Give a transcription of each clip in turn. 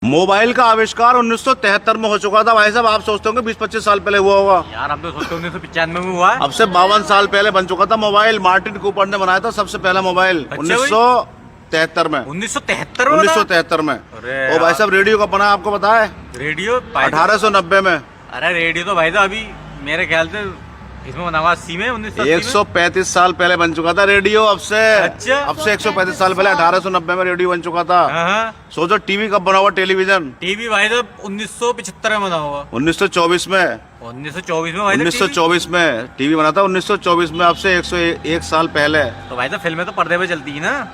Mobile का आविष्कार 1973 में हो चुका था भाई साहब। आप सोचते होंगे 20-25 साल पहले हुआ होगा। यार हम तो सोचते 1995 में हुआ है। अब से 52 साल पहले बन चुका था मोबाइल। मार्टिन कूपर ने बनाया था सबसे पहला मोबाइल 1973 में। 1973 में। अरे ओ भाई साहब, रेडियो कब बना आपको पता है? रेडियो 1890 में। अरे रेडियो तो भाई साहब अभी मेरे ख्याल से इसमें बना हुआ 80 में 135 साल पहले बन चुका था रेडियो। अब से 135 साल पहले 1890 में रेडियो बन चुका था। सोचो टीवी कब बना हुआ, टेलीविजन? टीवी भाई साहब 1975 में बना हुआ। 1924 में। 1924 में भाई 1924 में टीवी बना था। 1924 में, अब से 101 साल पहले। तो भाई साहब फिल्में तो पर्दे पे चलती है ना।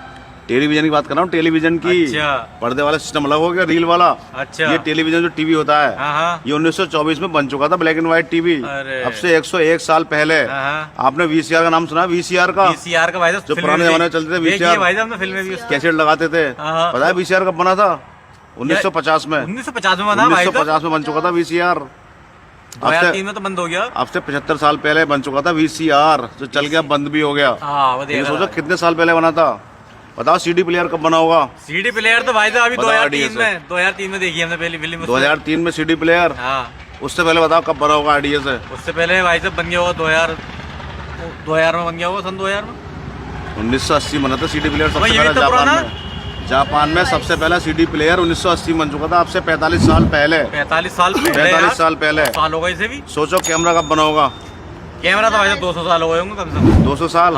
टेलीविजन की बात कर रहा हूँ, टेलीविजन की। अच्छा। पर्दे वाला सिस्टम अलग हो गया, रील वाला। अच्छा। ये टेलीविजन जो टीवी होता है, ये 1924 में बन चुका था, ब्लैक एंड व्हाइट टीवी। अब से 101 साल पहले। आपने वीसीआर का नाम सुना? वीसीआर का भाई साहब जो पुराने जमाने में चलते थे वीसीआर, भाई साहब फिल्में भी कैसेट लगाते थे। पता है वीसीआर कब बना था? 1950 में। 1950 में बना। 1950 में बन चुका था वीसीआर। 2003 में तो बंद हो गया। अब से 75 साल पहले बन चुका था वीसीआर, जो चल गया, बंद भी हो गया। सोचो कितने साल पहले बना था। बताओ सीडी प्लेयर कब बना होगा? सीडी प्लेयर तो भाई साहब अभी 2003 में देखी हमने पहली फिल्म। 2003 में सीडी प्लेयर। उससे पहले बताओ कब बना होगा आईडीएस से? उससे पहले भाई साहब बन गया होगा 2000 में बन गया होगा, सन 2000 में। 1980 बना था सीडी प्लेयर सबसे पहले जापान में। जापान में सबसे पहला सीडी प्लेयर 1980 बन चुका था। अब से 45 साल पहले। 45 साल पहले साल हो गए इसे भी। सोचो कैमरा कब बना होगा? कैमरा तो भाई साहब 200 साल हो गए होंगे कम से कम। 200 साल?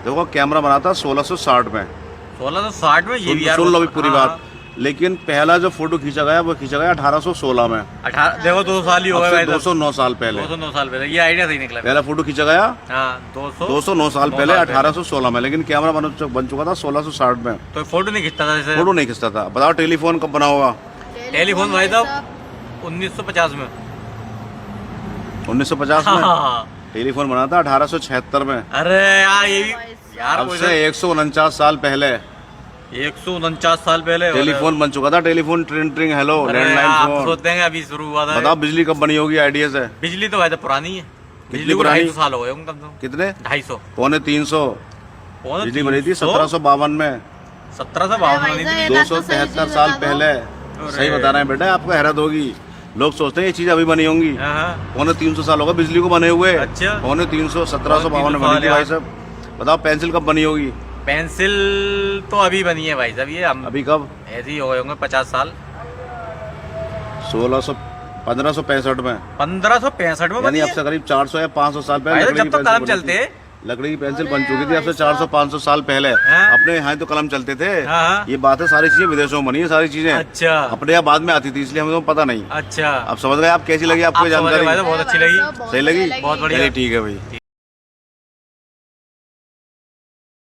देखो कैमरा बना था 1660 में। 1660 में? ये भी यार सुन लो पूरी बात। लेकिन पहला जो फोटो खींचा गया वो खींचा गया 1816 में। देखो 200 साल ही हो गए। 209 साल पहले। 209 साल पहले। ये आइडिया सही निकला। पहला फोटो खींचा गया 209 साल पहले 1816 में। लेकिन कैमरा बन चुका था 1660 में। तो फोटो नहीं खींचता था? फोटो नहीं खींचता था। बताओ टेलीफोन कब बना होगा? टेलीफोन भाई साहब 1950 में। 1950 में टेलीफोन बना था 1876 में। अरे यार ये भी यार अब से 149 साल पहले। 149 साल पहले टेलीफोन बन चुका था। टेलीफोन, ट्रिंग, हेलो, लैंडलाइन फोन। सोचते हैं अभी शुरू हुआ था। बताओ बिजली कब बनी होगी आईडीएस से? बिजली तो भाई पुरानी है। बिजली को 250 साल हो गए कम से कम। कितने? 250 पौने 300 बिजली बनी थी 1752 में। 1752 में 273 साल पहले। सही बता रहे हैं बेटा, आपको हैरत होगी। लोग सोचते हैं ये चीज अभी बनी होंगी। पौने 300 साल होगा बिजली को बने हुए। अच्छा। पौने 300, 1752 में बनी थी भाई साहब। बताओ पेंसिल कब बनी होगी? पेंसिल तो अभी बनी है भाई साहब। ये हम अभी कब? ऐसे ही हो गए होंगे 50 साल। 1565 में। 1565 में यानी अब से करीब 400 या 500 साल पहले जब तक कलम चलते, लकड़ी की पेंसिल बन चुकी थी। अब से 400-500 साल पहले अपने यहाँ तो कलम चलते थे। ये बात है, सारी चीजें विदेशों में बनी है सारी चीजें। अच्छा। अपने यहाँ बाद में आती थी, इसलिए हमें तो पता नहीं। अच्छा। अब समझ गए आप? कैसी लगी आपको जानकारी? बहुत अच्छी लगी। सही लगी? बहुत बढ़िया। ठीक है भाई।